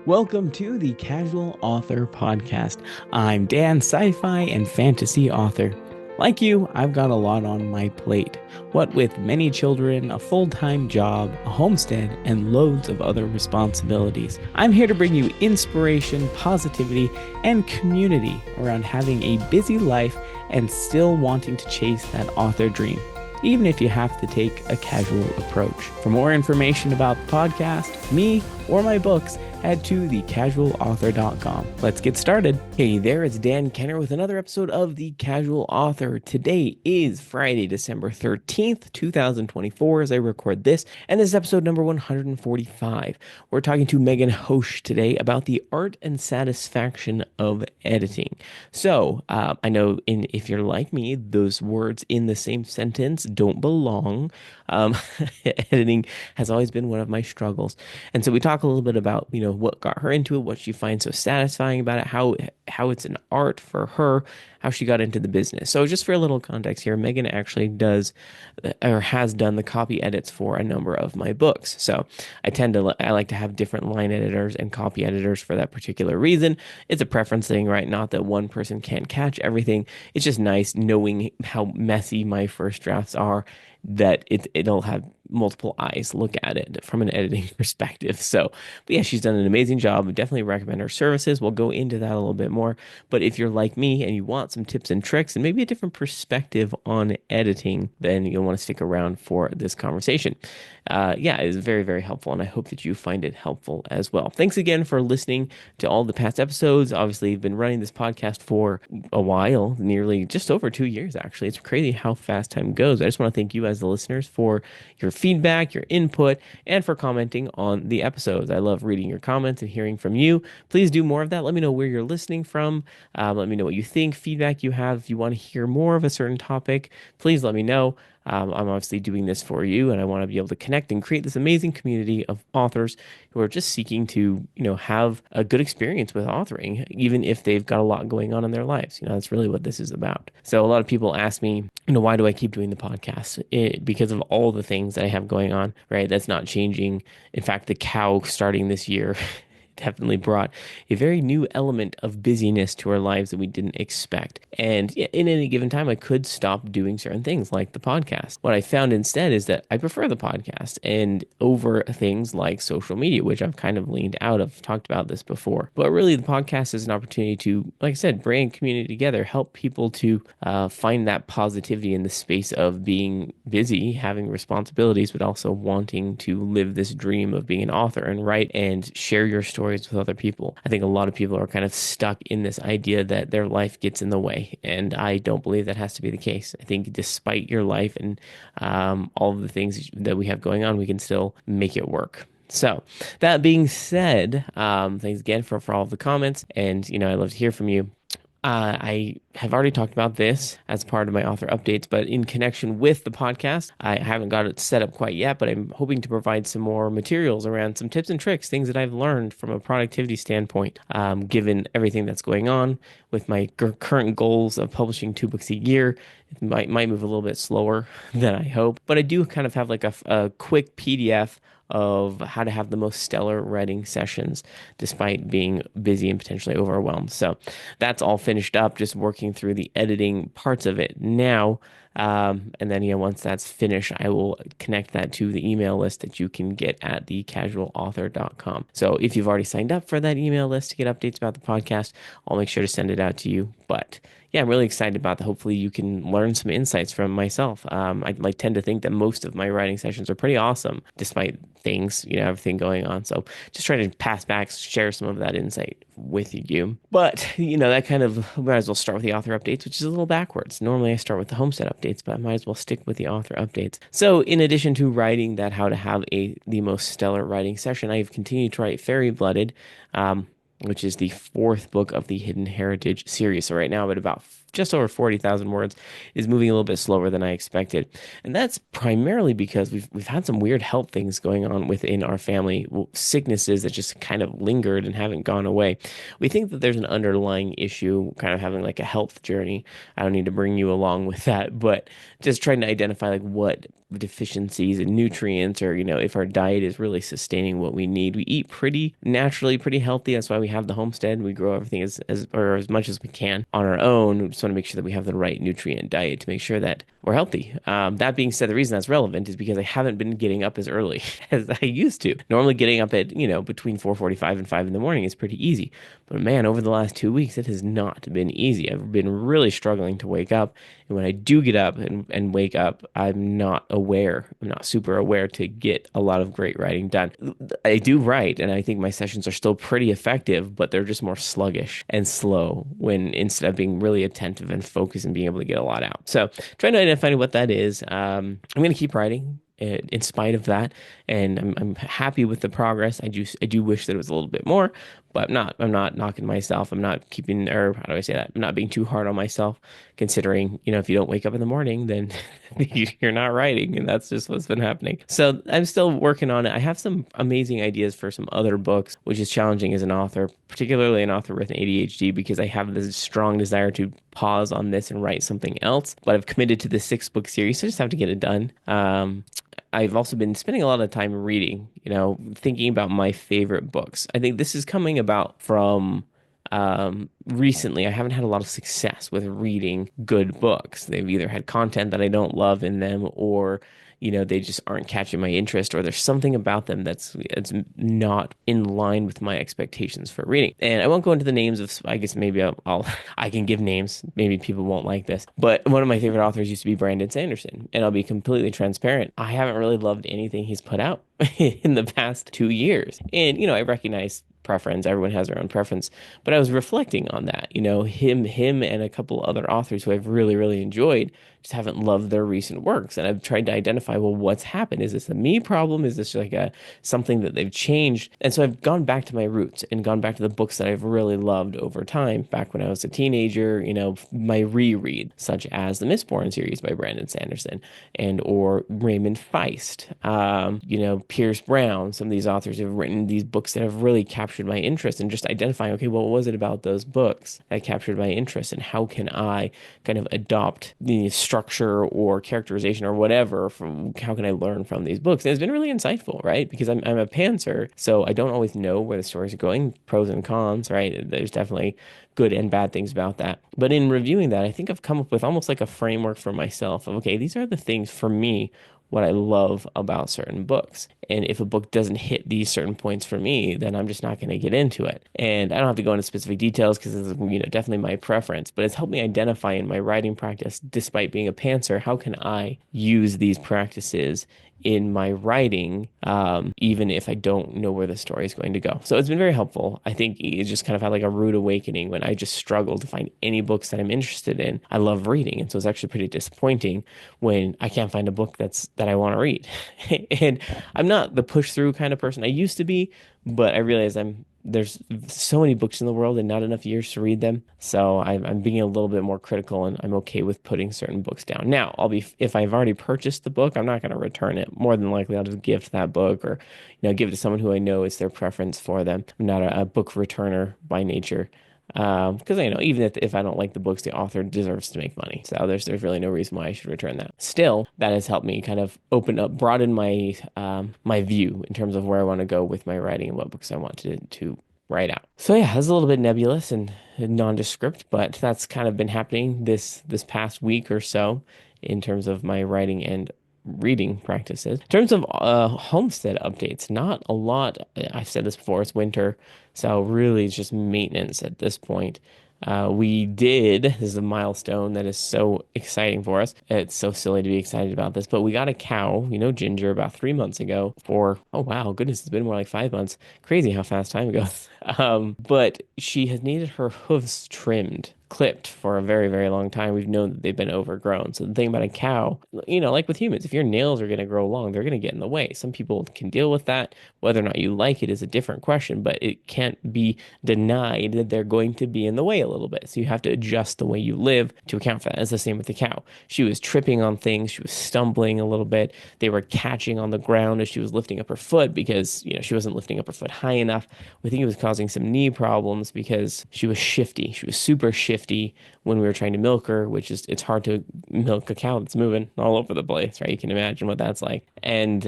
Welcome to the Casual Author Podcast. I'm Dan, sci-fi and fantasy author. Like you, I've got a lot on my plate. What with many children, a full-time job, a homestead, and loads of other responsibilities. I'm here to bring you inspiration, positivity, and community around having a busy life and still wanting to chase that author dream, even if you have to take a casual approach. For more information about the podcast, me, or my books, head to thecasualauthor.com. Let's get started. Hey there, it's Dan Kenner with another episode of The Casual Author. Today is Friday, December 13th, 2024, as I record this, and this is episode number 145. We're talking to m.e.hoesch today about the art and satisfaction of editing. So, I know if you're like me, those words in the same sentence don't belong. Editing has always been one of my struggles. And so we talk a little bit about, what got her into it, what she finds so satisfying about it, how it's an art for her, how she got into the business. So just for a little context here, Meghan actually does or has done the copy edits for a number of my books. So I like to have different line editors and copy editors for that particular reason. It's a preference thing, right? Not that one person can't catch everything. It's just nice knowing how messy my first drafts are, that it'll have multiple eyes look at it from an editing perspective. So, but yeah, she's done an amazing job. I definitely recommend her services. We'll go into that a little bit more. But if you're like me and you want some tips and tricks and maybe a different perspective on editing, then you'll want to stick around for this conversation. Yeah, it is very, very helpful, and I hope that you find it helpful as well. Thanks again for listening to all the past episodes. Obviously, I've been running this podcast for a while, nearly just over 2 years, actually. It's crazy how fast time goes. I just want to thank you as the listeners for your feedback, your input, and for commenting on the episodes. I love reading your comments and hearing from you. Please do more of that. Let me know where you're listening from. Let me know what you think, feedback you have. If you want to hear more of a certain topic, please let me know. I'm obviously doing this for you, and I want to be able to connect and create this amazing community of authors who are just seeking to, have a good experience with authoring, even if they've got a lot going on in their lives. That's really what this is about. So a lot of people ask me, why do I keep doing the podcast? Because of all the things that I have going on, right? That's not changing. In fact, the cow starting this year definitely brought a very new element of busyness to our lives that we didn't expect. And in any given time, I could stop doing certain things like the podcast. What I found instead is that I prefer the podcast and over things like social media, which I've kind of leaned out of. Talked about this before. But really, the podcast is an opportunity to, like I said, bring a community together, help people to find that positivity in the space of being busy, having responsibilities, but also wanting to live this dream of being an author and write and share your story with other people. I think a lot of people are kind of stuck in this idea that their life gets in the way, and I don't believe that has to be the case. I think despite your life and all of the things that we have going on, we can still make it work. So that being said, thanks again for all of the comments, and I love to hear from you. I have already talked about this as part of my author updates, but in connection with the podcast, I haven't got it set up quite yet, but I'm hoping to provide some more materials around some tips and tricks, things that I've learned from a productivity standpoint, given everything that's going on with my current goals of publishing 2 books a year. It might move a little bit slower than I hope, but I do kind of have like a quick PDF of how to have the most stellar writing sessions despite being busy and potentially overwhelmed. So that's all finished up, just working through the editing parts of it now. And then, once that's finished, I will connect that to the email list that you can get at thecasualauthor.com. So if you've already signed up for that email list to get updates about the podcast, I'll make sure to send it out to you. But yeah, I'm really excited about that. Hopefully you can learn some insights from myself. I tend to think that most of my writing sessions are pretty awesome, despite things, everything going on. So just trying to pass back, share some of that insight with you. But, that kind of, might as well start with the author updates, which is a little backwards. Normally I start with the homestead updates, but I might as well stick with the author updates. So in addition to writing that how to have the most stellar writing session, I've continued to write Fairy Blooded, which is the fourth book of the Hidden Heritage series. So right now I'm at about just over 40,000 words is moving a little bit slower than I expected. And that's primarily because we've had some weird health things going on within our family, sicknesses that just kind of lingered and haven't gone away. We think that there's an underlying issue, kind of having like a health journey. I don't need to bring you along with that, but just trying to identify like what deficiencies in nutrients or, if our diet is really sustaining what we need. We eat pretty naturally, pretty healthy. That's why we have the homestead. We grow everything as much as we can on our own. We just want to make sure that we have the right nutrient diet to make sure that we're healthy. That being said, the reason that's relevant is because I haven't been getting up as early as I used to. Normally getting up at, between 4:45 and 5 in the morning is pretty easy. But man, over the last 2 weeks, it has not been easy. I've been really struggling to wake up. And when I do get up and wake up, I'm not aware. I'm not super aware to get a lot of great writing done. I do write, and I think my sessions are still pretty effective, but they're just more sluggish and slow when instead of being really attentive and focused and being able to get a lot out. So trying to identify what that is. I'm going to keep writing in spite of that, and I'm happy with the progress. I do wish that it was a little bit more, but I'm not knocking myself. I'm not keeping, or how do I say that? I'm not being too hard on myself, considering, if you don't wake up in the morning, then you're not writing, and that's just what's been happening. So I'm still working on it. I have some amazing ideas for some other books, which is challenging as an author, particularly an author with an ADHD, because I have this strong desire to pause on this and write something else. But I've committed to this 6 book series, so I just have to get it done. I've also been spending a lot of time reading, thinking about my favorite books. I think this is coming about from recently. I haven't had a lot of success with reading good books. They've either had content that I don't love in them, or they just aren't catching my interest, or there's something about them that's not in line with my expectations for reading. And I won't go into the names of, I guess maybe I can give names. Maybe people won't like this, but one of my favorite authors used to be Brandon Sanderson, and I'll be completely transparent. I haven't really loved anything he's put out in the past 2 years. And, I recognize preference. Everyone has their own preference. But I was reflecting on that. Him and a couple other authors who I've really, really enjoyed just haven't loved their recent works. And I've tried to identify, well, what's happened? Is this a me problem? Is this like something that they've changed? And so I've gone back to my roots and gone back to the books that I've really loved over time. Back when I was a teenager, my reread, such as the Mistborn series by Brandon Sanderson or Raymond Feist, Pierce Brown. Some of these authors have written these books that have really captured my interest, and just identifying, okay, well, what was it about those books that captured my interest, and how can I kind of adopt the structure or characterization or whatever from, how can I learn from these books? And it's been really insightful, right? Because I'm a pantser, so I don't always know where the stories are going, pros and cons, right? There's definitely good and bad things about that. But in reviewing that, I think I've come up with almost like a framework for myself of, okay, these are the things for me, what I love about certain books. And if a book doesn't hit these certain points for me, then I'm just not going to get into it. And I don't have to go into specific details because it's, definitely my preference, but it's helped me identify in my writing practice, despite being a pantser, how can I use these practices in my writing, even if I don't know where the story is going to go. So it's been very helpful. I think it just kind of had like a rude awakening when I just struggled to find any books that I'm interested in. I love reading, and so it's actually pretty disappointing when I can't find a book that I want to read. And I'm not the push through kind of person I used to be, but I realize there's so many books in the world and not enough years to read them. So I'm being a little bit more critical, and I'm okay with putting certain books down. Now, if I've already purchased the book, I'm not going to return it. More than likely, I'll just gift that book, or, give it to someone who I know is their preference for them. I'm not a book returner by nature. Because even if I don't like the books, the author deserves to make money. So there's really no reason why I should return that. Still, that has helped me kind of broaden my view in terms of where I want to go with my writing and what books I want to write out. So yeah, it's a little bit nebulous and nondescript, but that's kind of been happening this past week or so in terms of my writing and reading practices. In terms of homestead updates, not a lot. I've said this before, it's winter, so really it's just maintenance at this point. This is a milestone that is so exciting for us. It's so silly to be excited about this, but we got a cow, Ginger, about 3 months ago oh wow, goodness, it's been more like 5 months. Crazy how fast time goes. But she has needed her hooves trimmed clipped for a very, very long time, we've known that they've been overgrown. So the thing about a cow, like with humans, if your nails are going to grow long, they're going to get in the way. Some people can deal with that. Whether or not you like it is a different question, but it can't be denied that they're going to be in the way a little bit. So you have to adjust the way you live to account for that. It's the same with the cow. She was tripping on things, she was stumbling a little bit. They were catching on the ground as she was lifting up her foot because, she wasn't lifting up her foot high enough. We think it was causing some knee problems because she was shifty. She was super shifty when we were trying to milk her, which is it's hard to milk a cow that's moving all over the place, right? You can imagine what that's like. And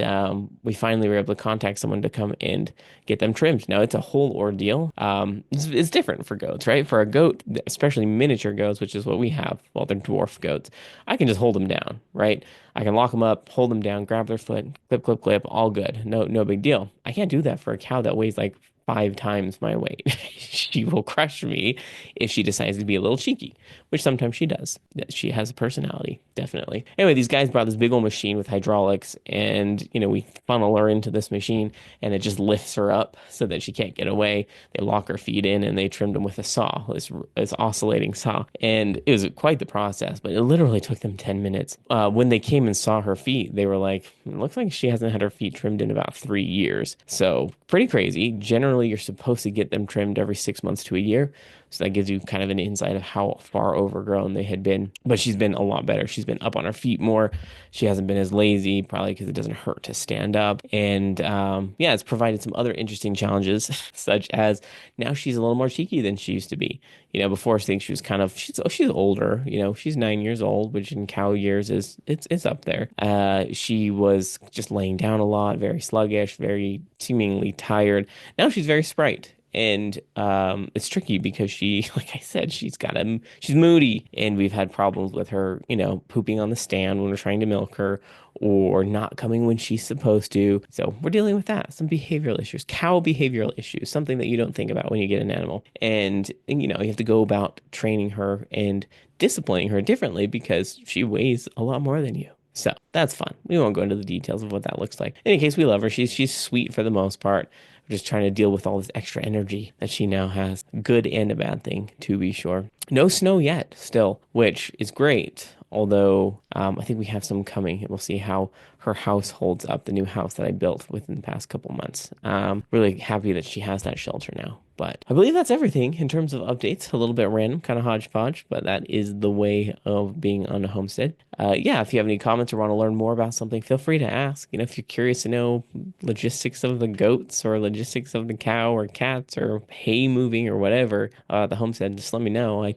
we finally were able to contact someone to come and get them trimmed. Now it's a whole ordeal. It's different for goats, right? For a goat, especially miniature goats, which is what we have, well, they're dwarf goats. I can just hold them down, right? I can lock them up, hold them down, grab their foot, clip, clip, clip, all good. No big deal. I can't do that for a cow that weighs like 5 times my weight. She will crush me if she decides to be a little cheeky, which sometimes she does. She has a personality, definitely. Anyway, these guys brought this big old machine with hydraulics, and we funnel her into this machine, and it just lifts her up so that she can't get away. They lock her feet in, and they trimmed them with a saw, this oscillating saw, and it was quite the process. But it literally took them 10 minutes. When they came and saw her feet, they were like, "It looks like she hasn't had her feet trimmed in about 3 years." So pretty crazy. Generally, you're supposed to get them trimmed every 6 months to a year. So that gives you kind of an insight of how far overgrown they had been. But she's been a lot better. She's been up on her feet more. She hasn't been as lazy, probably because it doesn't hurt to stand up. And yeah, it's provided some other interesting challenges, such as now she's a little more cheeky than she used to be. Before I think she was she's older. She's 9 years old, which in cow years it's up there. She was just laying down a lot, very sluggish, very seemingly tired. Now she's very sprite. And it's tricky because she, like I said, she's moody, and we've had problems with her, pooping on the stand when we're trying to milk her, or not coming when she's supposed to. So we're dealing with that, some behavioral issues, cow behavioral issues, something that you don't think about when you get an animal. And you have to go about training her and disciplining her differently because she weighs a lot more than you. So that's fun. We won't go into the details of what that looks like. In any case, we love her. She's sweet for the most part. We're just trying to deal with all this extra energy that she now has. Good and a bad thing, to be sure. No snow yet, still, which is great. Although I think we have some coming, and we'll see how her house holds up, the new house that I built within the past couple months. Really happy that she has that shelter now. But I believe that's everything in terms of updates. A little bit random, kind of hodgepodge, but that is the way of being on a homestead. Yeah, if you have any comments or want to learn more about something, feel free to ask. If you're curious to know logistics of the goats or logistics of the cow or cats or hay moving or whatever, the homestead, just let me know.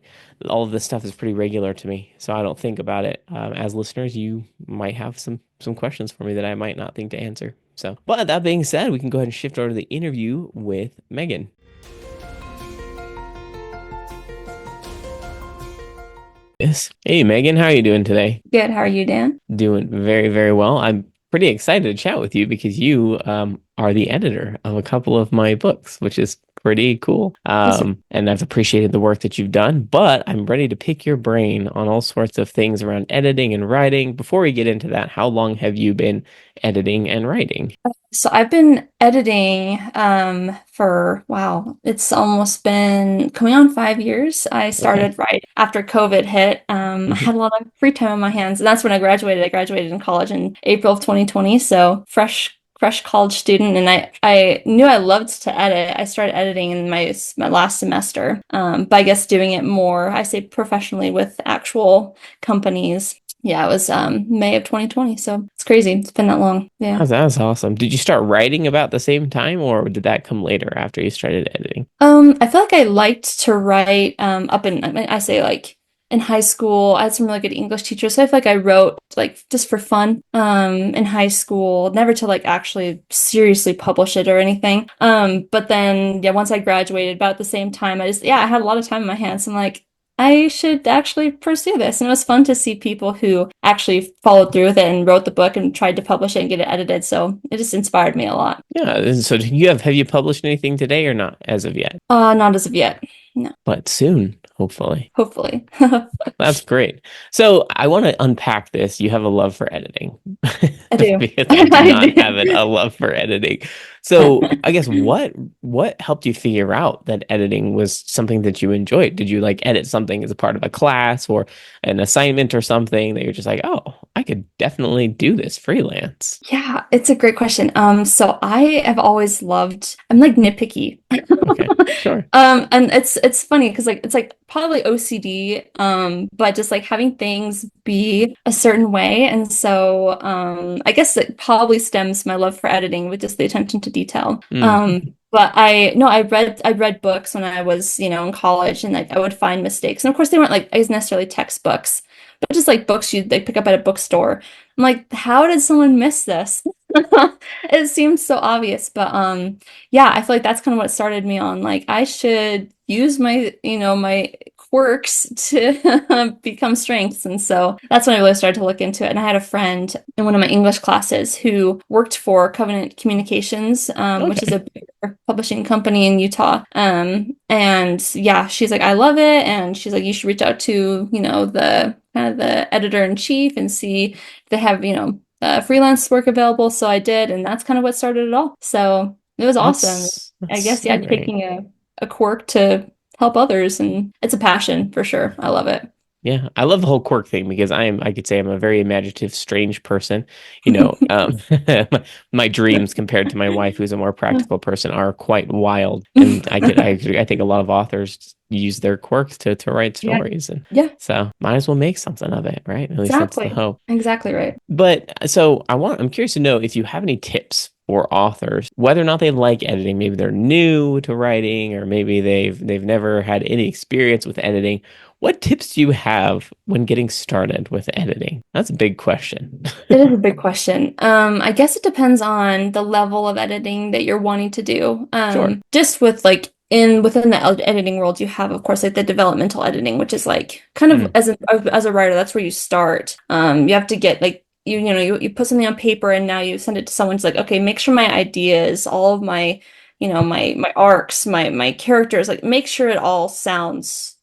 All of this stuff is pretty regular to me, so I don't think about it. As listeners, you might have some questions for me that I might not think to answer. So, but that being said, we can go ahead and shift over to the interview with Meghan. Yes. Hey, Meghan, how are you doing today? Good. How are you, Dan? Doing very, very well. I'm pretty excited to chat with you because you are the editor of a couple of my books, which is pretty cool. Yes, And I've appreciated the work that you've done, but I'm ready to pick your brain on all sorts of things around editing and writing. Before we get into that, how long have you been editing and writing? so I've been editing for wow, it's almost been coming on 5 years. I Okay. started right after COVID hit. I Mhm. had a lot of free time on my hands, and that's when I graduated. I graduated in college in April of 2020, so fresh college student, and I knew I loved to edit. I started editing in my last semester, but I guess doing it more, I say professionally with actual companies. Yeah, it was May of 2020, so it's crazy. It's been that long. Yeah. That's awesome. Did you start writing about the same time, or did that come later after you started editing? I feel like I liked to write up in I say like in high school. I had some really good English teachers, so I feel like I wrote like just for fun in high school, never to like actually seriously publish it or anything. But then yeah, once I graduated about the same time, I had a lot of time in my hands. I'm like, I should actually pursue this. And it was fun to see people who actually followed through with it and wrote the book and tried to publish it and get it edited. So it just inspired me a lot. Yeah. So have you published anything today or not as of yet? Not as of yet. No. But soon, hopefully. Hopefully. That's great. So I want to unpack this. You have a love for editing I do. because I do I not do. have a love for editing. So I guess what helped you figure out that editing was something that you enjoyed? Did you like edit something as a part of a class or an assignment or something that you're just like, oh, I could definitely do this freelance? Yeah, it's a great question. So I have always loved, I'm like nitpicky. Okay, sure. And it's funny because like it's like probably OCD, but just like having things be a certain way. And so I guess it probably stems my love for editing with just the attention to detail. Mm. But I no, I read books when I was, in college and like I would find mistakes. And of course they weren't like as necessarily textbooks, but just like books you they pick up at a bookstore. I'm like, how did someone miss this? It seems so obvious, but yeah, I feel like that's kind of what started me on like I should use my quirks to become strengths. And so that's when I really started to look into it. And I had a friend in one of my English classes who worked for Covenant Communications, which is Okay. a bigger publishing company in Utah. And yeah, she's like, I love it. And she's like, you should reach out to, the kind of the editor in chief and see if they have, freelance work available. So I did, and that's kind of what started it all. So it was awesome. I That's guess, so yeah, great. taking a quirk to help others, and it's a passion for sure. I love it. Yeah, I love the whole quirk thing because I could say I'm a very imaginative, strange person. My dreams compared to my wife, who's a more practical person, are quite wild. And I think a lot of authors use their quirks to write Yeah. stories. And Yeah, so might as well make something of it, right? At least that's the exactly. hope. Exactly right. But so I'm curious to know if you have any tips for authors, whether or not they like editing. Maybe they're new to writing, or maybe they've never had any experience with editing. What tips do you have when getting started with editing? That's a big question. It is a big question. I guess it depends on the level of editing that you're wanting to do. Sure. Just with like within the editing world, you have, of course, like the developmental editing, which is like kind of Mm, as a writer, that's where you start. You have to get like you put something on paper and now you send it to someone who's like, okay, make sure my ideas, all of my, my arcs, my characters, like make sure it all sounds,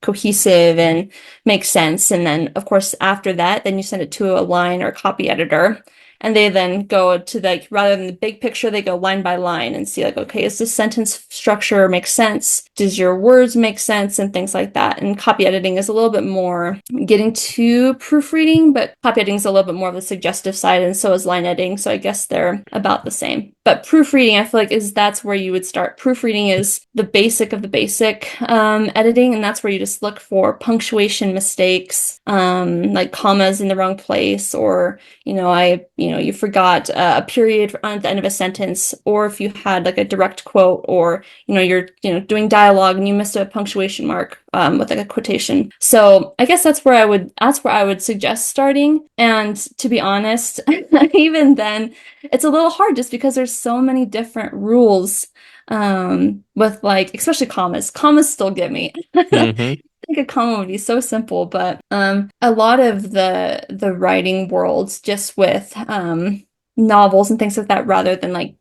cohesive and makes sense. And then, of course, after that, then you send it to a line or copy editor. And they then go to like, rather than the big picture, they go line by line and see like, okay, is this sentence structure make sense? Does your words make sense? And things like that. And copy editing is a little bit more getting to proofreading, but copy editing is a little bit more of the suggestive side, and so is line editing. So I guess they're about the same. But proofreading, I feel like that's where you would start. Proofreading is the basic of the basic editing, and that's where you just look for punctuation mistakes, like commas in the wrong place, or you forgot a period at the end of a sentence, or if you had like a direct quote, or you're doing dialogue and you missed a punctuation mark with like a quotation. So I guess that's where I would suggest starting. And to be honest, even then, it's a little hard just because there's so many different rules with like especially commas. Commas still get me. hmm Think a comma would be so simple, but a lot of the writing worlds just with novels and things like that, rather than like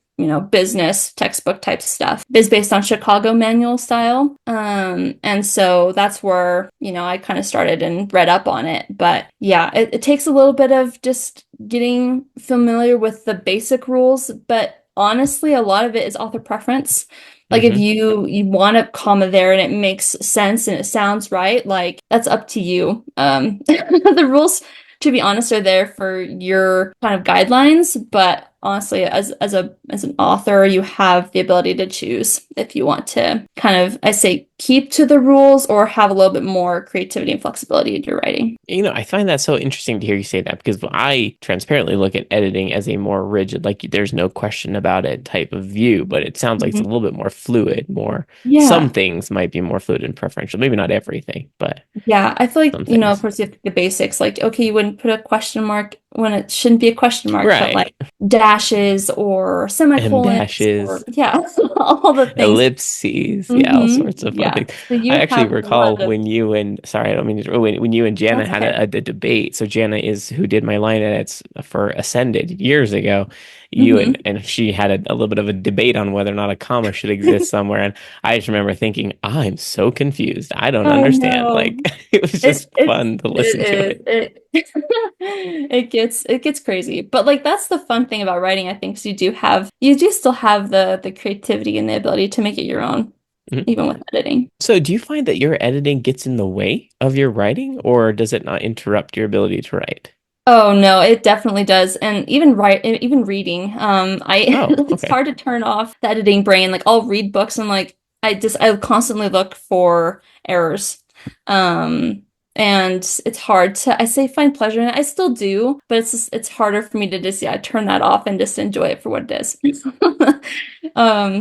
business textbook type stuff, is based on Chicago manual style. And so that's where I kind of started and read up on it. But yeah, it takes a little bit of just getting familiar with the basic rules, but honestly, a lot of it is author preference. Like if hmm you want a comma there and it makes sense and it sounds right, like that's up to you. The rules, to be honest, are there for your kind of guidelines, but honestly, as an author, you have the ability to choose if you want to kind of, I say, keep to the rules or have a little bit more creativity and flexibility in your writing. I find that so interesting to hear you say that because I transparently look at editing as a more rigid, like there's no question about it type of view, but it sounds like it's a Mhm. little bit more fluid, some Yeah. things might be more fluid and preferential. Maybe not everything, but Yeah, I feel like, some of things. course, you have the basics. Like, okay, you wouldn't put a question mark when it shouldn't be a question mark, but Right. like dashes or M semicolons or, dashes, yeah, all the things. ellipses, yeah, all Hmm. sorts of fun Yeah. things. So I you actually have a lot recall of, when you and sorry, I don't mean to, when you and Jana that's had okay. a debate. So Jana is who did my line edits for Ascended years ago, you Hmm. and she had a little bit of a debate on whether or not a comma should exist somewhere. And I just remember thinking, I'm so confused. I don't I understand. Like know. it was just fun to listen to It it. is it gets crazy. But like that's the fun thing about writing, I think, 'cause you do still have the creativity and the ability to make it your own, Mhm. even with editing. So do you find that your editing gets in the way of your writing, or does it not interrupt your ability to write? Oh no, it definitely does. And even reading, I Oh, it's okay. hard to turn off the editing brain. Like I'll read books and like I constantly look for errors. Um, and it's hard to I say find pleasure in it. I still do, but it's harder for me to just turn that off and just enjoy it for what it is.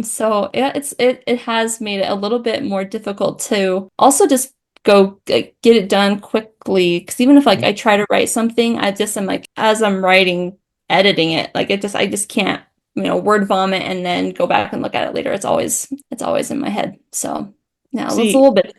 So yeah, it has made it a little bit more difficult to also just go like, get it done quickly. Because even if like Mhm. I try to write something, I just am like as I'm writing, editing it, like I just can't, word vomit and then go back and look at it later. It's always in my head. So yeah, it's a See, little bit.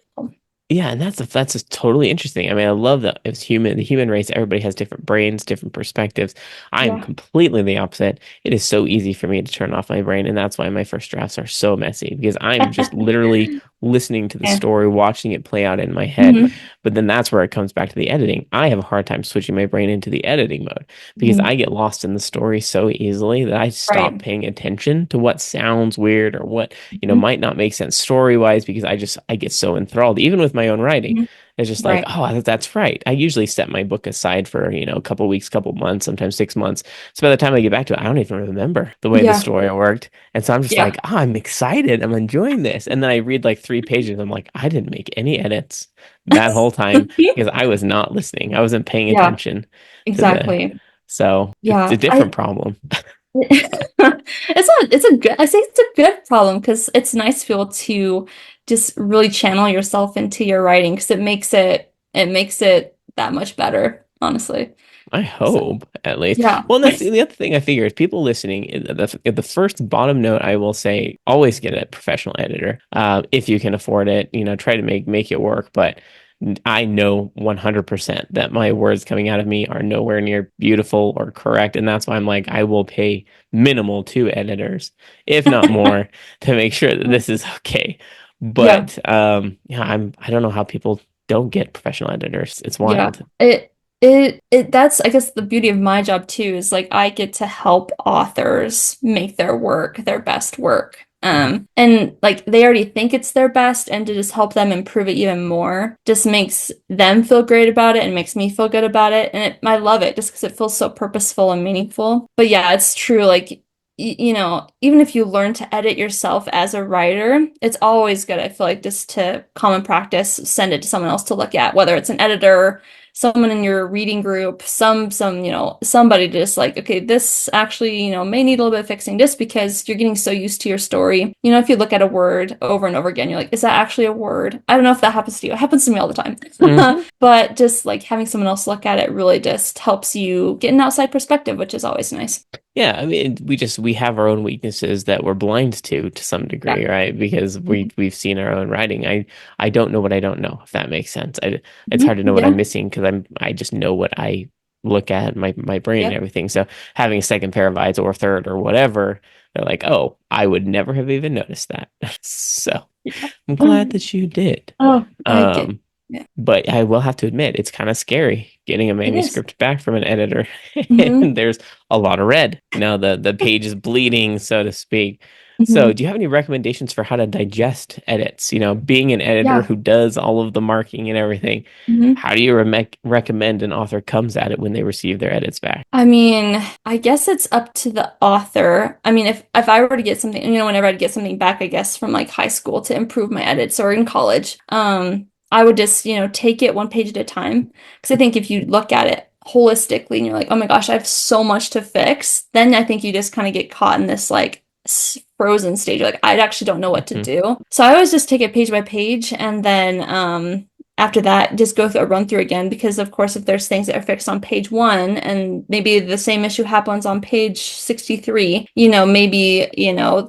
yeah, and that's just totally interesting. I mean, I love that it's the human race, everybody has different brains, different perspectives. I am Yeah. completely the opposite. It is so easy for me to turn off my brain, and that's why my first drafts are so messy because I'm just literally listening to the Yeah. story, watching it play out in my head. Hmm. But then that's where it comes back to the editing. I have a hard time switching my brain into the editing mode because Hmm. I get lost in the story so easily that I stop Right. paying attention to what sounds weird or what Hmm. might not make sense story wise because I get so enthralled, even with my own writing. Hmm. It's just like, Right. oh, that's right. I usually set my book aside for, a couple weeks, couple months, sometimes 6 months. So by the time I get back to it, I don't even remember the way the Yeah. story worked. And so I'm just like, Yeah. oh, I'm excited. I'm enjoying this. And then I read like 3 pages. I'm like, I didn't make any edits that whole time because I was not listening. I wasn't paying Yeah, attention to exactly. so it's a Yeah. different problem. I say it's a good problem because it's nice to be able to just really channel yourself into your writing because it makes it that much better, honestly. I So hope at least. yeah. Well, and that's the other thing I figure is people listening. The first bottom note I will say, always get a professional editor if you can afford it. Try to make it work. But I know 100% that my words coming out of me are nowhere near beautiful or correct, and that's why I'm like I will pay minimal to editors, if not more, to make sure that this is okay. Yeah. But yeah, I don't know how people don't get professional editors. It's Yeah. wild. That's, I guess, the beauty of my job too, is like I get to help authors make their work their best work. Mhm. And like they already think it's their best, and to just help them improve it even more just makes them feel great about it and makes me feel good about it. And I love it just because it feels so purposeful and meaningful. But yeah, it's true. Like, even if you learn to edit yourself as a writer, it's always good, I feel like, just to common practice, send it to someone else to look at, whether it's an editor, someone in your reading group, somebody just like, okay, this actually, may need a little bit of fixing just because you're getting so used to your story. If you look at a word over and over again, you're like, is that actually a word? I don't know if that happens to you. It happens to me all the time. Mhm. But just like having someone else look at it really just helps you get an outside perspective, which is always nice. Yeah, I mean, we have our own weaknesses that we're blind to some Yeah. degree, right? Because Mhm. we've seen our own writing. I don't know what I don't know, if that makes sense. It's Mhm. hard to know what I'm Yeah. missing because I just know what I look at my brain and Yep. everything. So having a second pair of eyes or a third or whatever, they're like, oh, I would never have even noticed that. So Yeah. I'm glad that you did. Oh, I get. Um, Yeah. but I will have to admit, it's kind of scary getting a It is. manuscript back from an editor. Hmm. And there's a lot of red. The page is bleeding, so to speak. So, Hmm. do you have any recommendations for how to digest edits? Being an editor Yeah. who does all of the marking and everything, Hmm. how do you recommend an author comes at it when they receive their edits back? I mean, I guess it's up to the author. I mean, if I were to get something, whenever I'd get something back, I guess from like high school to improve my edits or in college, I would just, take it one page at a time. Because I think if you look at it holistically and you're like, oh my gosh, I have so much to fix, then I think you just kind of get caught in this like frozen stage. Like, I actually don't know what to Mhm. do. So I always just take it page by page and then, after that, just go through a run through again because, of course, if there's things that are fixed on page one and maybe the same issue happens on page 63, maybe,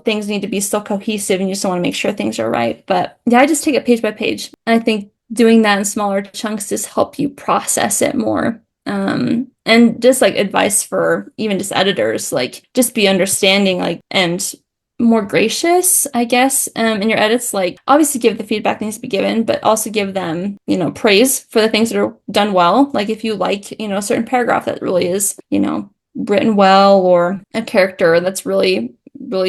things need to be still cohesive and you just want to make sure things are right. But yeah, I just take it page by page. And I think doing that in smaller chunks just help you process it more. And just like advice for even just editors, like just be understanding, like, and more gracious, I guess, in your edits. Like, obviously give the feedback that needs to be given, but also give them, praise for the things that are done well. Like if you like, a certain paragraph that really is, written well, or a character that's really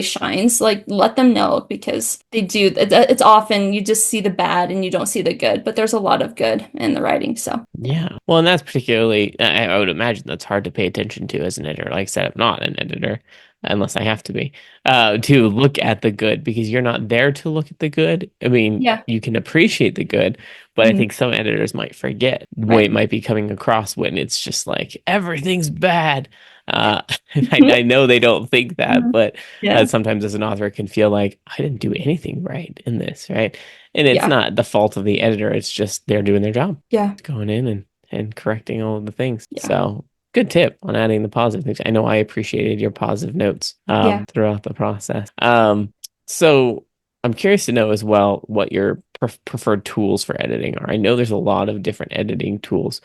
shines, like let them know, because they do. It's often you just see the bad and you don't see the good, but there's a lot of good in the writing. So Yeah. Well, and that's particularly, I would imagine that's hard to pay attention to as an editor. Like I said, I'm not an editor unless I have to be, to look at the good because you're not there to look at the good. I mean, yeah. you can appreciate the good, but I Mhm. think some editors might forget the way it Right. might be coming across when it's just like everything's bad. Uh, I know they don't think that, Mhm. but Yeah. sometimes as an author, it can feel like I didn't do anything right in this, right? And it's Yeah. not the fault of the editor. It's just they're doing their job, Yeah. going in and correcting all of the things. Yeah. So good tip on adding the positive things. I know I appreciated your positive notes Yeah. throughout the process. So I'm curious to know as well what your preferred tools for editing are. I know there's a lot of different editing tools.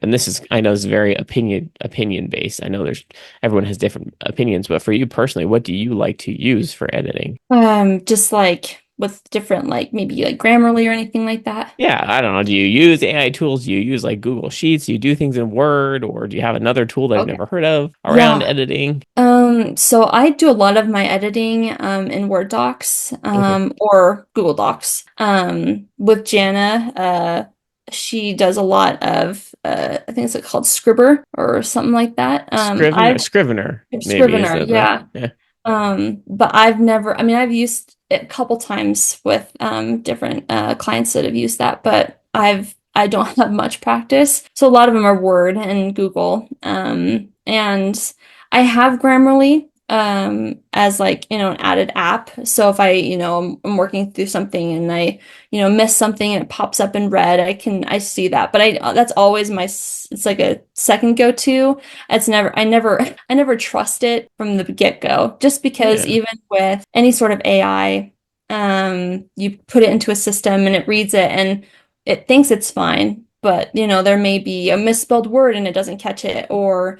And this is, I know, is very opinion based. I know there's everyone has different opinions, but for you personally, what do you like to use for editing? Just like with different, like maybe like Grammarly or anything like that. Yeah, I don't know. Do you use AI tools? Do you use like Google Sheets? Do you do things in Word, or do you have another tool that I've Okay. never heard of around Yeah. editing? So I do a lot of my editing in Word Docs Okay. or Google Docs. With Jana, she does a lot of I think it's called Scribber or something like that. I've Scrivener, maybe is Scrivener, that the yeah. yeah. But I've never, I mean, I've used it a couple times with different clients that have used that, but I don't have much practice. So a lot of them are Word and Google. And I have Grammarly as like, an added app. So if I, I'm working through something and I, miss something and it pops up in red, I see that. But that's always it's like a second go-to. I never trust it from the get-go, just because Yeah. even with any sort of AI, you put it into a system and it reads it and it thinks it's fine, but there may be a misspelled word and it doesn't catch it, or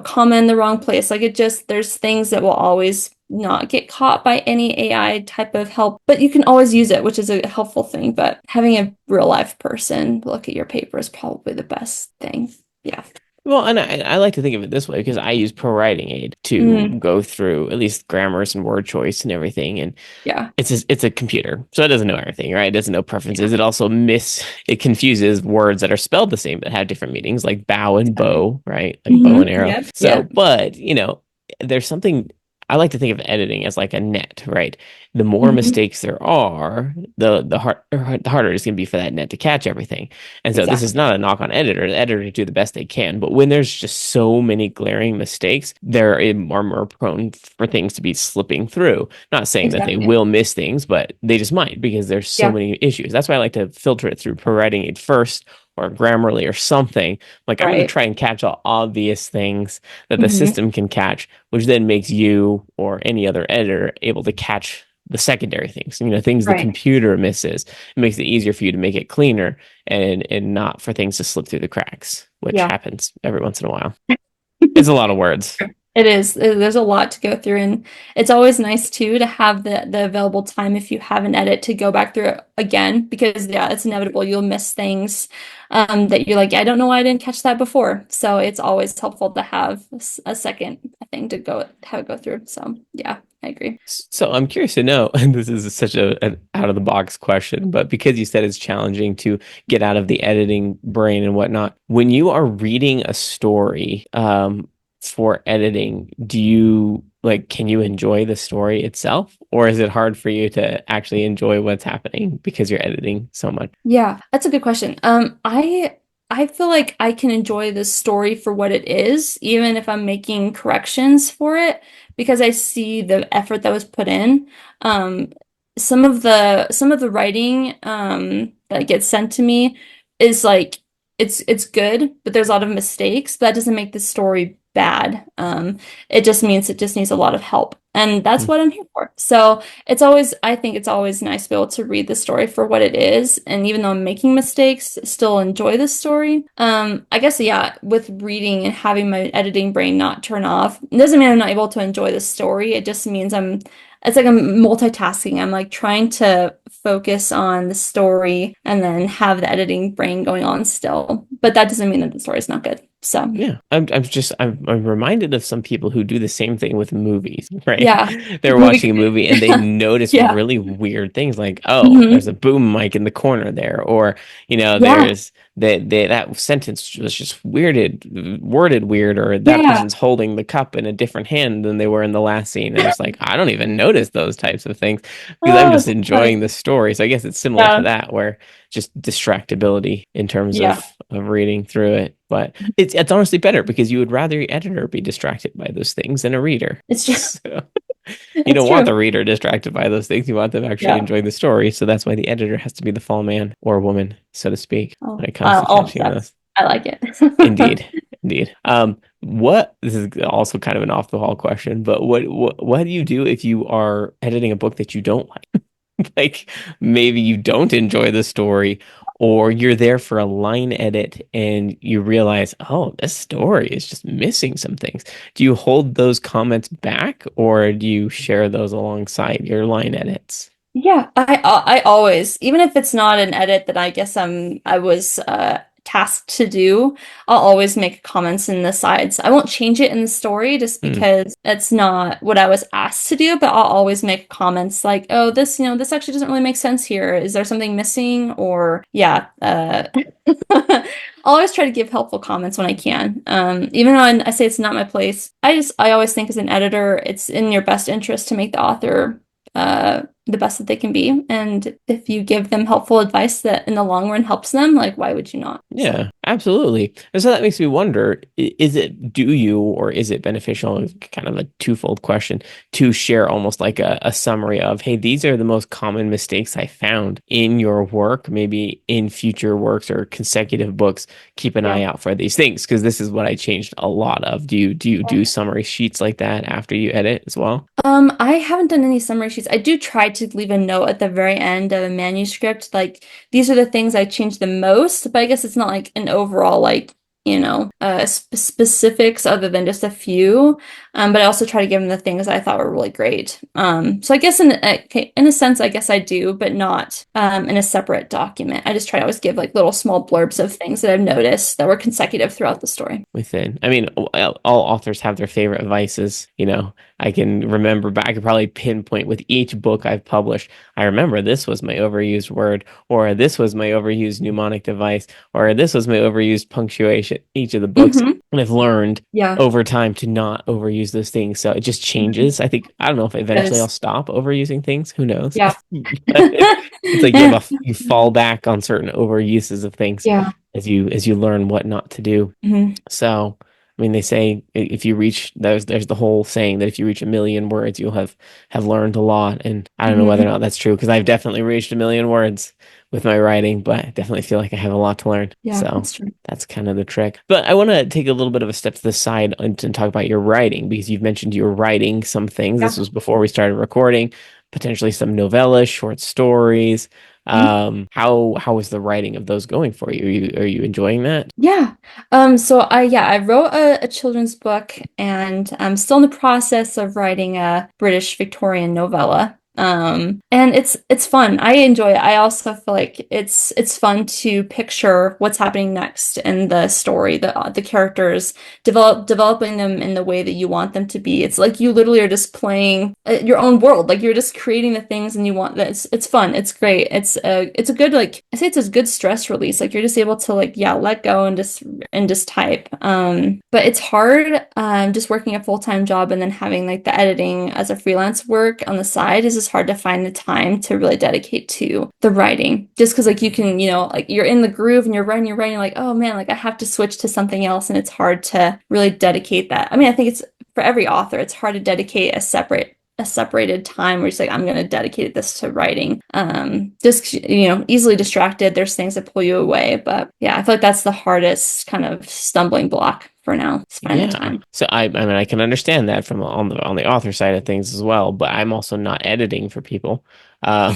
comma in the wrong place. Like there's things that will always not get caught by any AI type of help, but you can always use it, which is a helpful thing. But having a real life person look at your paper is probably the best thing. Yeah. Well, and I like to think of it this way because I use Pro Writing Aid to Mm, go through at least grammars and word choice and everything. And yeah. it's a computer, so it doesn't know everything, right? It doesn't know preferences. Yeah. It confuses words that are spelled the same but have different meanings, like bow and Exactly. bow, right? Like bow and arrow. Yep. So, Yep. but there's something I like to think of editing as like a net, right? The more Hmm. mistakes there are, the harder it's going to be for that net to catch everything. And so this is Exactly. not a knock on editor. The editor do the best they can, but when there's just so many glaring mistakes, they're more prone for things to be slipping through. Not saying that they Exactly. will miss things, but they just might because there's so Yeah. many issues. That's why I like to filter it through Pro Writing Aid first or Grammarly or something. Like I'm going to Right. try and catch all obvious things that the Hmm. system can catch, which then makes you or any other editor able to catch the secondary things, things the Right. computer misses. It makes it easier for you to make it cleaner and not for things to slip through the cracks, which Yeah. happens every once in a while. It's a lot of words. It is. There's a lot to go through, and it's always nice too to have the available time if you have an edit to go back through it again, because yeah, it's inevitable you'll miss things that you're like, I don't know why I didn't catch that before. So it's always helpful to have a second thing to go have it go through. So yeah, I agree. So I'm curious to know, and this is such an out of the box question, but because you said it's challenging to get out of the editing brain and whatnot, when you are reading a story, for editing, do you like, can you enjoy the story itself, or is it hard for you to actually enjoy what's happening because you're editing so much? Yeah, that's a good question. I feel like I can enjoy the story for what it is, even if I'm making corrections for it, because I see the effort that was put in. Um, some of the writing that gets sent to me is like it's good, but there's a lot of mistakes, but that doesn't make the story bad. It just means it just needs a lot of help. And that's Hmm. what I'm here for. So I think it's always nice to be able to read the story for what it is. And even though I'm making mistakes, still enjoy the story. I guess, yeah, with reading and having my editing brain not turn off, it doesn't mean I'm not able to enjoy the story. It just means it's like I'm multitasking. I'm like trying to focus on the story and then have the editing brain going on still. But that doesn't mean that the story is not good. So, Yeah, I'm reminded of some people who do the same thing with movies, right? yeah. They're Movie. watching a movie and they notice Yeah. really weird things like, oh, there's Hmm. a boom mic in the corner there, or Yeah. there's that sentence was just worded weird, or that Yeah. person's holding the cup in a different hand than they were in the last scene. And it's like, I don't even notice those types of things because I'm Oh, just it's funny. enjoying the story. So I guess it's similar to Yeah. that, where just distractibility in terms Yeah. of reading through it. But it's honestly better because you would rather your editor be distracted by those things than a reader. It's true. So you It's don't want the true. reader distracted by those things. You want them actually Yeah. enjoying the story. So that's why the editor has to be the fall man or woman, so to speak, Oh, when it comes to all of catching that. those. I like it. Indeed. Indeed. What this is also kind of an off the wall question, but what do you do if you are editing a book that you don't like? Like maybe you don't enjoy the story, or you're there for a line edit and you realize, oh, this story is just missing some things. Do you hold those comments back or do you share those alongside your line edits? Yeah, I always, even if it's not an edit that I guess I was tasked to do, I'll always make comments in the sides. I won't change it in the story just Hmm. because it's not what I was asked to do, but I'll always make comments like, "Oh, this, this actually doesn't really make sense here. Is there something missing?" Or yeah, I'll always try to give helpful comments when I can. Even though I say it's not my place, I always think as an editor, it's in your best interest to make the author the best that they can be. And if you give them helpful advice that in the long run helps them, like why would you not? So Yeah, absolutely. And so that makes me wonder, do you, or is it beneficial, kind of a twofold question, to share almost like a summary of, hey, these are the most common mistakes I found in your work, maybe in future works or consecutive books. Keep an yeah. eye out for these things because this is what I changed a lot of. Do you do summary sheets like that after you edit as well? I haven't done any summary sheets. I do try to leave a note at the very end of a manuscript, like these are the things I changed the most, but I guess it's not like an overall like, specifics other than just a few. But I also try to give them the things I thought were really great. So I guess in a sense, I guess I do, but not in a separate document. I just try to always give like little small blurbs of things that I've noticed that were consecutive throughout the story. Within. I mean, all authors have their favorite vices. I can remember back, I could probably pinpoint with each book I've published. I remember this was my overused word, or this was my overused mnemonic device, or this was my overused punctuation, each of the books. Hmm. And I've learned Yeah. over time to not overuse those things. So it just Mhm. changes. I don't know if That eventually I'll is, stop overusing things. Who knows? yeah. But it's like you fall back on certain overuses of things Yeah. as you learn what not to do. Mhm. So, I mean, they say if you reach there's the whole saying that if you reach a million words, you'll have learned a lot. And I don't know whether or Mhm. not that's true because I've definitely reached a million words with my writing, but I definitely feel like I have a lot to learn. Yeah, So that's true. that's kind of the trick. But I want to take a little bit of a step to the side and talk about your writing because you've mentioned you were writing some things. This Yeah. was before we started recording, potentially some novellas, short stories. Mhm. How is the writing of those going for you? Are you enjoying that? Yeah. So I wrote a children's book and I'm still in the process of writing a British Victorian novella. And it's fun. I enjoy it. I also feel like it's fun to picture what's happening next in the story, the characters, developing them in the way that you want them to be. It's like you literally are just playing your own world. Like you're just creating the things and you want that. It's fun. It's great. It's a good like I say it's a good stress release. Like you're just able to like yeah let go and just type. But it's hard. Just working a full-time job and then having like the editing as a freelance work on the side is just hard to find the time to really dedicate to the writing. Just because like you can, like you're in the groove and you're like, oh man, like I have to switch to something else and it's hard to really dedicate that. I mean, I think it's for every author, it's hard to dedicate a separated time where it's like I'm going to dedicate this to writing. Just easily distracted. There's things that pull you away, but yeah, I feel like that's the hardest kind of stumbling block for now. Just find the Yeah. time. So I mean I can understand that from on the author side of things as well, but I'm also not editing for people. Uh,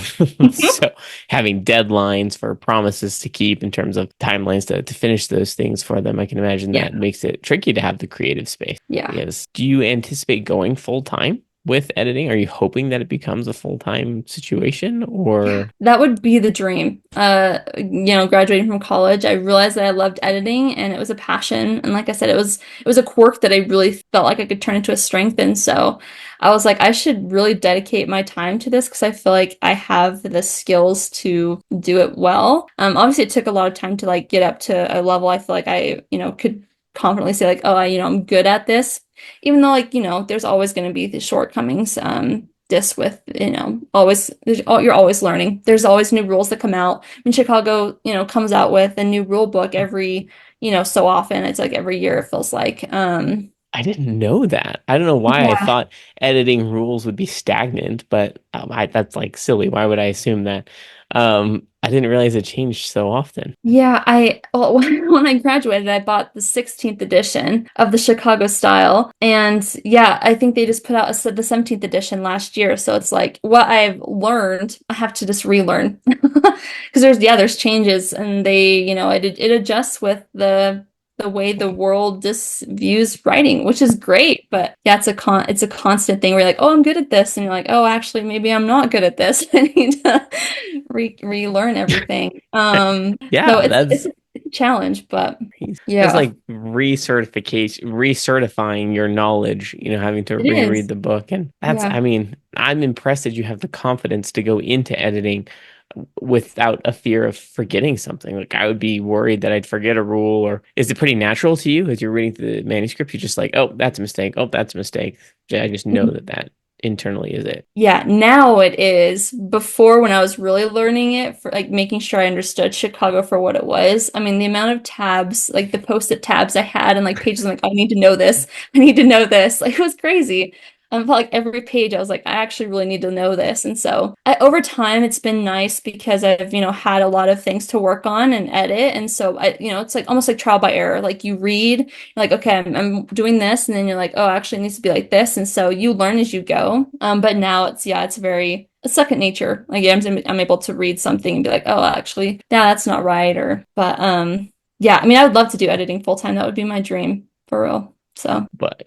so having deadlines for promises to keep in terms of timelines to finish those things for them, I can imagine Yeah. that makes it tricky to have the creative space. Yeah. Because do you anticipate going full time with editing? Are you hoping that it becomes a full-time situation or That would be the dream. Graduating from college, I realized that I loved editing and it was a passion. And like I said, it was a quirk that I really felt like I could turn into a strength. And so I was like, I should really dedicate my time to this because I feel like I have the skills to do it well. Obviously it took a lot of time to like get up to a level I feel like I, could confidently say like, oh, I'm good at this. Even though like, there's always going to be the shortcomings. This with always you're always learning. There's always new rules that come out. When Chicago comes out with a new rule book every so often. It's like every year it feels like I didn't know that. I don't know why I yeah. thought editing rules would be stagnant, but that's like silly. Why would I assume that? I didn't realize it changed so often. Yeah, when I graduated, I bought the 16th edition of the Chicago style, and yeah, I think they just put out the 17th edition last year. So it's like what I've learned, I have to just relearn because there's changes, and it adjusts with the way the world just views writing, which is great. But yeah, it's a constant thing where you're like, oh, I'm good at this, and you're like, oh, actually, maybe I'm not good at this. I need to relearn everything. So Yeah, it's that's a challenge, but it's yeah, like recertifying your knowledge, having to it reread is. the book. And I Yeah. mean, I'm impressed that you have the confidence to go into editing without a fear of forgetting something. Like I would be worried that I'd forget a rule, or is it pretty natural to you as you're reading the manuscript? You're just like, oh, that's a mistake. Oh, that's a mistake. I just know that internally is it. Yeah, now it is. Before, when I was really learning it, for like making sure I understood Chicago for what it was. I mean, the amount of tabs, like the post-it tabs I had and like pages, I'm like, I need to know this. I need to know this. Like it was crazy. I felt like every page I was like, I actually really need to know this. And so over time, it's been nice because I've, had a lot of things to work on and edit. And so it's like almost like trial by error. Like you read, you're like, okay, I'm doing this, and then you're like, oh, actually, it needs to be like this, and so you learn as you go. But now it's very it's second nature. Like I'm able to read something and be like, oh, actually, yeah, that's not right, or but yeah, I mean, I would love to do editing full time. That would be my dream for real. So But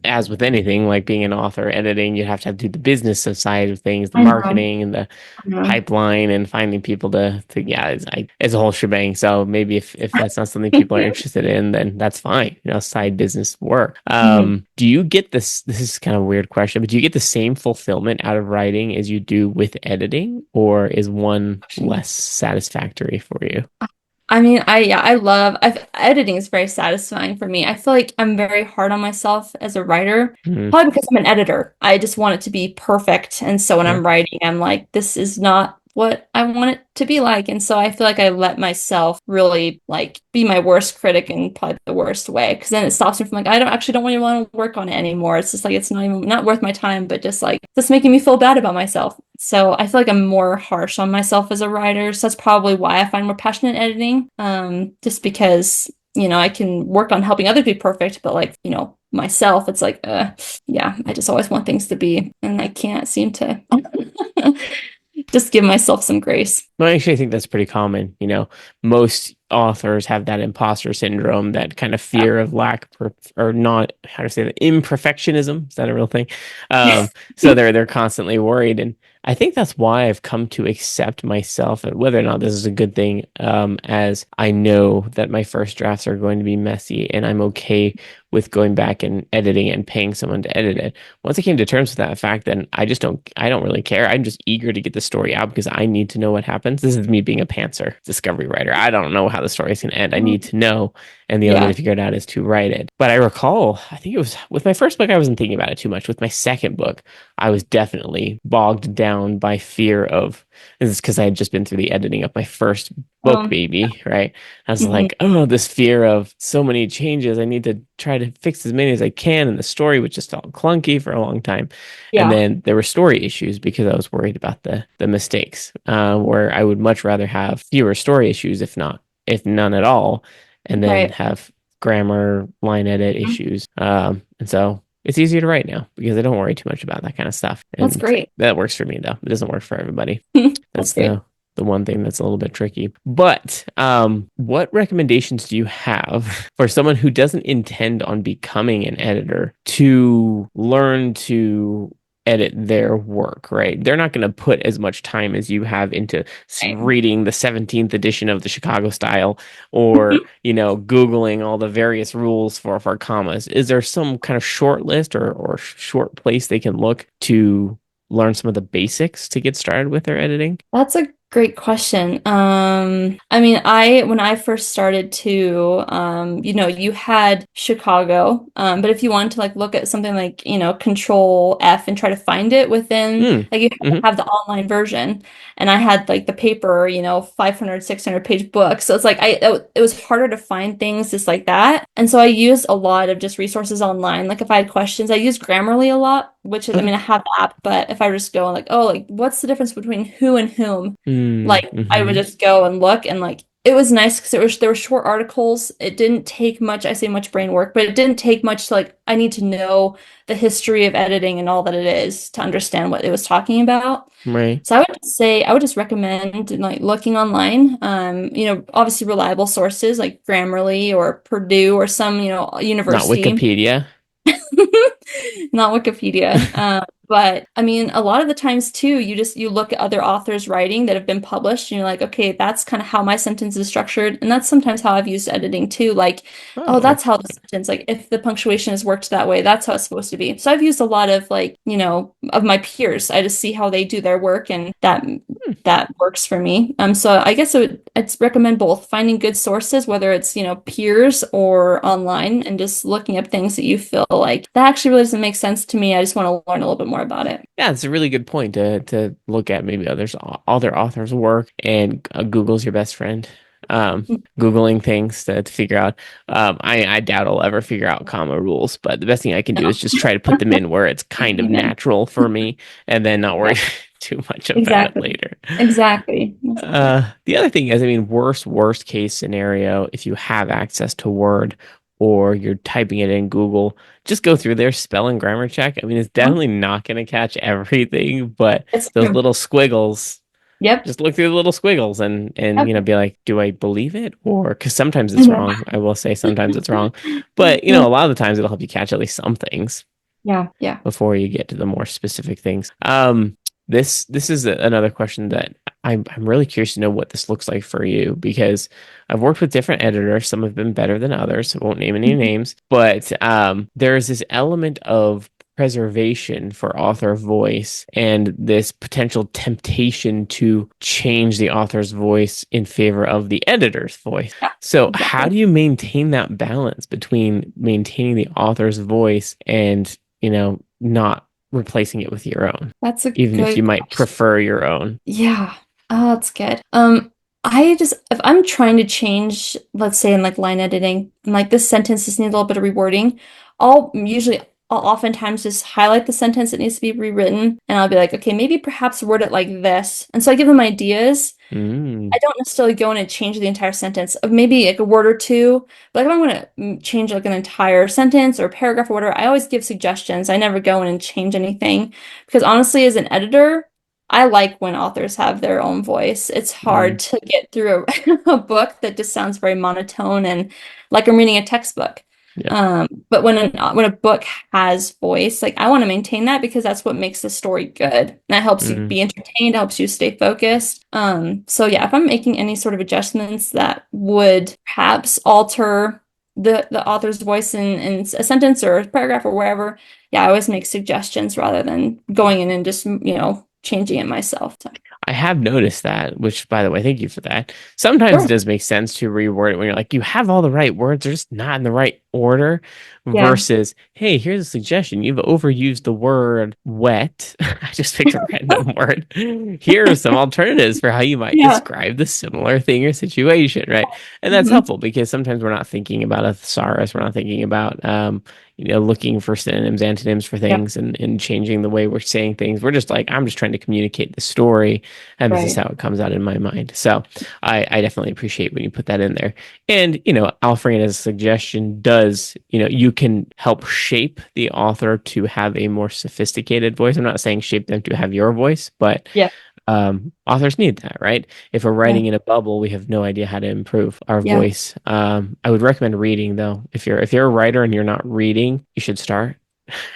as with anything, like being an author, editing, you have to do the business side of things, the I know, marketing and the I know. pipeline and finding people to yeah, it's a whole shebang. So maybe if that's not something people are interested in, then that's fine. Side business work. Mhm. Do you get this? This is kind of a weird question, but do you get the same fulfillment out of writing as you do with editing, or is one less satisfactory for you? I mean, editing is very satisfying for me. I feel like I'm very hard on myself as a writer, Hmm. probably because I'm an editor. I just want it to be perfect. And so when Yeah. I'm writing, I'm like, this is not what I want it to be like. And so I feel like I let myself really like be my worst critic in probably the worst way. Because then it stops me from like, I don't really want to work on it anymore. It's just like it's not worth my time, but just like just making me feel bad about myself. So I feel like I'm more harsh on myself as a writer. So that's probably why I find more passionate in editing. Just because, I can work on helping others be perfect, but like, myself, it's like, yeah, I just always want things to be, and I can't seem to just give myself some grace. Well, I actually think that's pretty common. Most authors have that imposter syndrome, that kind of Yeah. fear of or not, how to say that, imperfectionism. Is that a real thing? So they're constantly worried, and I think that's why I've come to accept myself, and whether or not this is a good thing, as I know that my first drafts are going to be messy, and I'm okay with going back and editing it and paying someone to edit it. Once I came to terms with that fact, then I don't really care. I'm just eager to get the story out because I need to know what happens. This is me being a pantser discovery writer. I don't know how the story is going to end. I need to know. And the only way Yeah. to figure it out is to write it. But I recall, I think it was with my first book, I wasn't thinking about it too much. With my second book, I was definitely bogged down by fear of, this is because I had just been through the editing of my first book, Um, baby, right? I was mhm. like, oh, this fear of so many changes. I need to try to fix as many as I can. And the story was just all clunky for a long time. And Yeah. then there were story issues because I was worried about the mistakes, where I would much rather have fewer story issues, if none at all, and then Right. have grammar, line edit issues. And so it's easier to write now because I don't worry too much about that kind of stuff. That's And great. that works for me though. It doesn't work for everybody. That's That's great. the one thing that's a little bit tricky. But what recommendations do you have for someone who doesn't intend on becoming an editor to learn to edit their work, right? They're not going to put as much time as you have into Right. reading the 17th edition of the Chicago style or, Googling all the various rules for commas. Is there some kind of short list or short place they can look to learn some of the basics to get started with their editing? That's a great question. I mean, when I first started to, you had Chicago, but if you wanted to like look at something like, Control F and try to find it within, Mm. like you have Hmm. to have the online version, and I had like the paper, 500, 600 page book. So it's like it was harder to find things just like that. And so I used a lot of just resources online. Like if I had questions, I used Grammarly a lot, which is, I Okay. mean, I have the app, but if I just go and like, oh, like what's the difference between who and whom? Like I would Mm-hmm. just go and look, and like it was nice because there were short articles. It didn't take much, I say much brain work, but it didn't take much to like I need to know the history of editing and all that it is to understand what it was talking about. Right. So I would say I would just recommend like looking online. Obviously reliable sources like Grammarly or Purdue or some, Not university. Wikipedia. Not Wikipedia. But I mean, a lot of the times too, you look at other authors' writing that have been published, and you're like, okay, that's kind of how my sentence is structured, and that's sometimes how I've used editing too. Like, oh, Oh. that's how the sentence, like, if the punctuation is worked that way, that's how it's supposed to be. So I've used a lot of like, of my peers. I just see how they do their work, and that works for me. So I guess I'd recommend both finding good sources, whether it's, peers or online, and just looking up things that you feel like that actually really doesn't make sense to me. I just want to learn a little bit more about it. Yeah, it's a really good point to look at maybe other authors' work and Google's your best friend. Googling things to figure out. I doubt I'll ever figure out comma rules, but the best thing I can do No. is just try to put them in where it's kind of Amen. natural for me and then not worry Yeah, too much about it exactly. later. Exactly. Exactly. The other thing is, I mean, worst case scenario, if you have access to Word or you're typing it in Google, just go through their spell and grammar check. I mean, it's Huh? definitely not going to catch everything, but It's those true. little squiggles, Yep. just look through the little squiggles and Yep. be like, do I believe it? Or because sometimes it's Mhm. wrong. I will say sometimes it's wrong, but Yeah. a lot of the times it'll help you catch at least some things Yeah. Yeah. before you get to the more specific things. This is another question that I'm really curious to know what this looks like for you because I've worked with different editors. Some have been better than others. I won't name any names, but there's this element of preservation for author voice and this potential temptation to change the author's voice in favor of the editor's voice. Yeah. So, how Exactly. do you maintain that balance between maintaining the author's voice and, not replacing it with your own, That's a even if you good might question. prefer your own? Yeah. Oh, that's good. If I'm trying to change, let's say in like line editing, and like this sentence just needs a little bit of rewording, I'll oftentimes just highlight the sentence that needs to be rewritten, and I'll be like, okay, maybe perhaps word it like this. And so I give them ideas. I Mm, don't necessarily go in and change the entire sentence of maybe like a word or two, but like if I'm going to change like an entire sentence or paragraph or whatever, I always give suggestions. I never go in and change anything because honestly, as an editor, I like when authors have their own voice. It's mm, hard to get through a book that just sounds very monotone and like I'm reading a textbook. yeah. But when a book has voice, like I want to maintain that because that's what makes the story good. And that helps you Mm. be entertained, helps you stay focused. So yeah, if I'm making any sort of adjustments that would perhaps alter the author's voice in a sentence or a paragraph or wherever, yeah, I always make suggestions rather than going in and just, changing it myself. So, I have noticed that, which, by the way, thank you for that. Sometimes it sure. does make sense to reword it when you're like, you have all the right words, they're just not in the right order, Yeah. versus, hey, here's a suggestion. You've overused the word wet. I just picked a random word. Here are some alternatives for how you might Yeah. describe the similar thing or situation, right? And that's Mhm. helpful because sometimes we're not thinking about a thesaurus, we're not thinking about, looking for synonyms, antonyms for Yeah. things and changing the way we're saying things. We're just like, I'm just trying to communicate the story, and this is Right. how it comes out in my mind. So I definitely appreciate when you put that in there. And, offering it as a suggestion does, you can help shape the author to have a more sophisticated voice. I'm not saying shape them to have your voice, but Yeah. authors need that, right? If we're Yeah. writing in a bubble, we have no idea how to improve our Yeah. voice. I would recommend reading though. If you're a writer and you're not reading, you should start,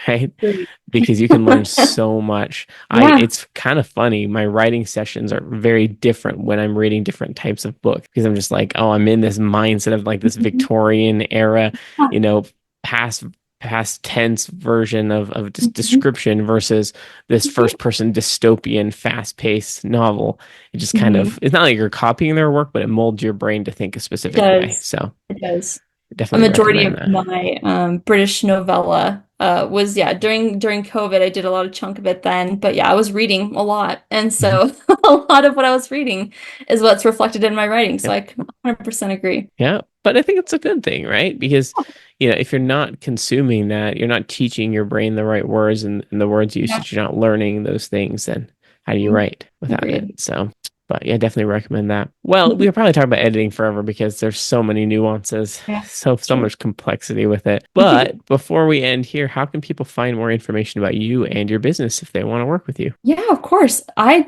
right? Agreed. Because you can learn so much. Yeah. It's kind of funny. My writing sessions are very different when I'm reading different types of books because I'm just like, oh, I'm in this mindset of like this Mhm. Victorian era, Yeah. you know, past past tense version of just Mhm. description versus this Mhm. first person dystopian fast paced novel. It just kind Mhm. of, it's not like you're copying their work, but it molds your brain to think a It specific way. does. So It does. A definitely majority of recommend that. my British novella was yeah during COVID. I did a lot of chunk of it then, but yeah, I was reading a lot, and Mhm. so a lot of what I was reading is what's reflected in my writing. So Yep. I 100% agree. Yeah, but I think it's a good thing, right? Because, if you're not consuming that, you're not teaching your brain the right words and the words Yeah. usage, you're not learning those things, then how do you Mhm. write without it? Agreed. So, but yeah, definitely recommend that. Well, we Mhm. could probably talk about editing forever because there's so many nuances, Yeah. so True. much complexity with it. But before we end here, how can people find more information about you and your business if they want to work with you? Yeah, of course. I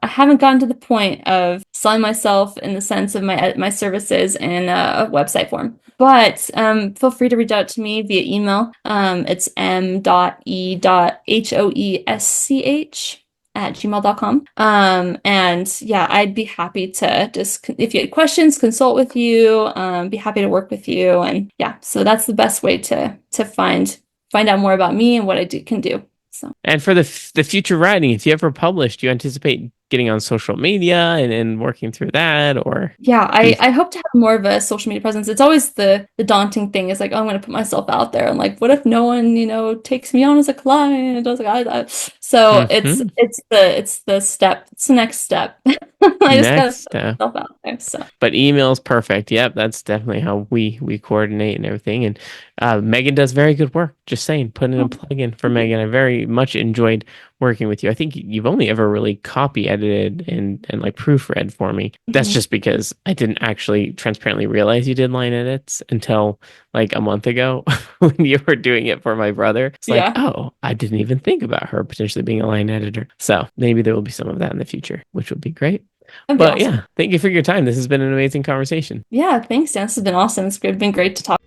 haven't gotten to the point of selling myself in the sense of my services in a website form. But feel free to reach out to me via email. It's m.e.hoesch@gmail.com. And yeah, I'd be happy to just, if you had questions, consult with you, be happy to work with you. And yeah, so that's the best way to find out more about me and what can do. So. And for the future writing, if you ever publish, do you anticipate getting on social media and working through that, or Yeah, do you? I hope to have more of a social media presence. It's always the daunting thing is like, oh, I'm going to put myself out there and like, what if no one, takes me on as a client? I was like, so Mhm. it's the step, it's the next step. I just got to Next put myself out there. So but email's perfect. Yep, that's definitely how we coordinate and everything. And Megan does very good work. Just saying, putting in a oh, plug in for thank you. Megan. I very much enjoyed working with you. I think you've only ever really copy edited and like proofread for me. That's Mhm. just because I didn't actually transparently realize you did line edits until like a month ago when you were doing it for my brother. It's like, Yeah, oh, I didn't even think about her potentially being a line editor. So maybe there will be some of that in the future, which would be great. that'd be But awesome. yeah, thank you for your time. This has been an amazing conversation. Yeah, thanks, Dan. This has been awesome. Been great to talk.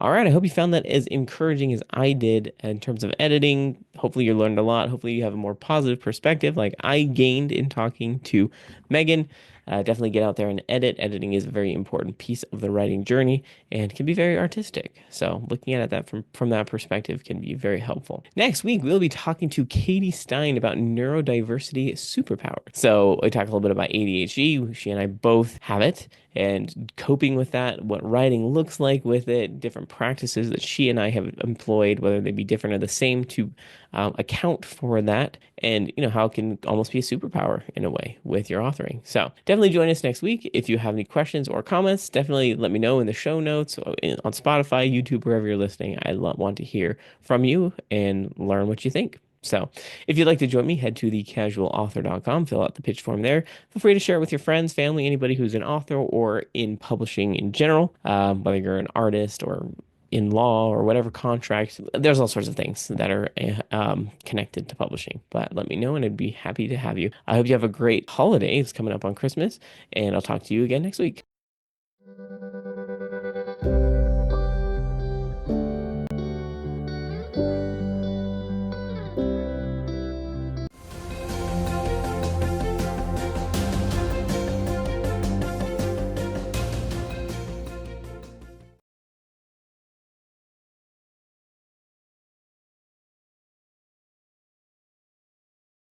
All right, I hope you found that as encouraging as I did in terms of editing. Hopefully, you learned a lot. Hopefully, you have a more positive perspective like I gained in talking to Megan. Definitely get out there and edit. Editing is a very important piece of the writing journey and can be very artistic. So, looking at it that from that perspective can be very helpful. Next week, we'll be talking to Katie Stein about neurodiversity superpower. So, we talk a little bit about ADHD. She and I both have it and coping with that, what writing looks like with it, different practices that she and I have employed, whether they be different or the same, to account for that, and how it can almost be a superpower in a way with your authoring. So definitely join us next week. If you have any questions or comments, definitely let me know in the show notes on Spotify, YouTube, wherever you're listening. I want to hear from you and learn what you think. So, if you'd like to join me, head to thecasualauthor.com, fill out the pitch form there. Feel free to share it with your friends, family, anybody who's an author or in publishing in general, whether you're an artist or in law or whatever contract. There's all sorts of things that are connected to publishing. But let me know, and I'd be happy to have you. I hope you have a great holiday. It's coming up on Christmas, and I'll talk to you again next week.